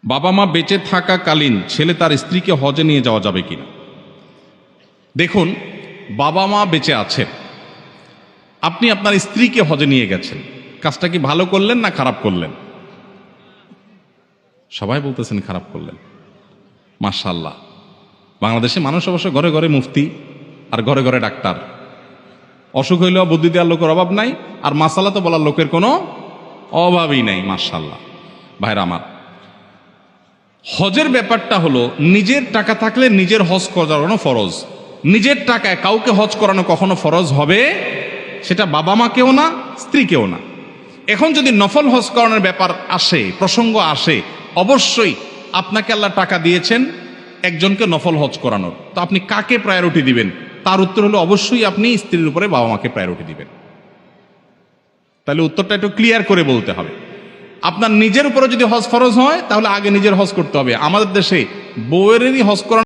বাবা মা বেঁচে থাকাকালীন ছেলে তার স্ত্রীকে হজে নিয়ে যাওয়া যাবে কিনা। দেখুন, বাবা মা বেঁচে আছেন, আপনি আপনার স্ত্রীকে হজে নিয়ে গেছেন, কাজটা কি ভালো করলেন না খারাপ করলেন? সবাই বলতেছেন খারাপ করলেন। মাশাআল্লাহ, বাংলাদেশে মানুষ অবশ্য ঘরে ঘরে মুফতি আর ঘরে ঘরে ডাক্তার। অসুখ হইলেও বুদ্ধি দেওয়ার লোকের অভাব নাই, আর মাসালা তো বলার লোকের কোনো অভাবই নাই। মাশাআল্লাহ। ভাইরা আমার, হজের ব্যাপারটা হলো নিজের টাকা থাকলে নিজের হজ করানো ফরজ। নিজের টাকায় কাউকে হজ করানো কখনো ফরজ হবে, সেটা বাবা মাকেও না, স্ত্রীকেও না। এখন যদি নফল হজ করানোর ব্যাপার আসে, প্রসঙ্গ আসে, অবশ্যই আপনাকে আল্লাহ টাকা দিয়েছেন একজনকে নফল হজ করানোর, তো আপনি কাকে প্রায়োরিটি দিবেন? তার উত্তর হলো অবশ্যই আপনি স্ত্রীর উপরে বাবা মাকে প্রায়োরিটি দিবেন। তাহলে উত্তরটা একটু ক্লিয়ার করে বলতে হবে। আপনার নিজের উপরে যদি হজ ফরজ হয় তাহলে আগে নিজের হজ করতে হবে। আমাদের দেশে বউয়েরই হজ করানো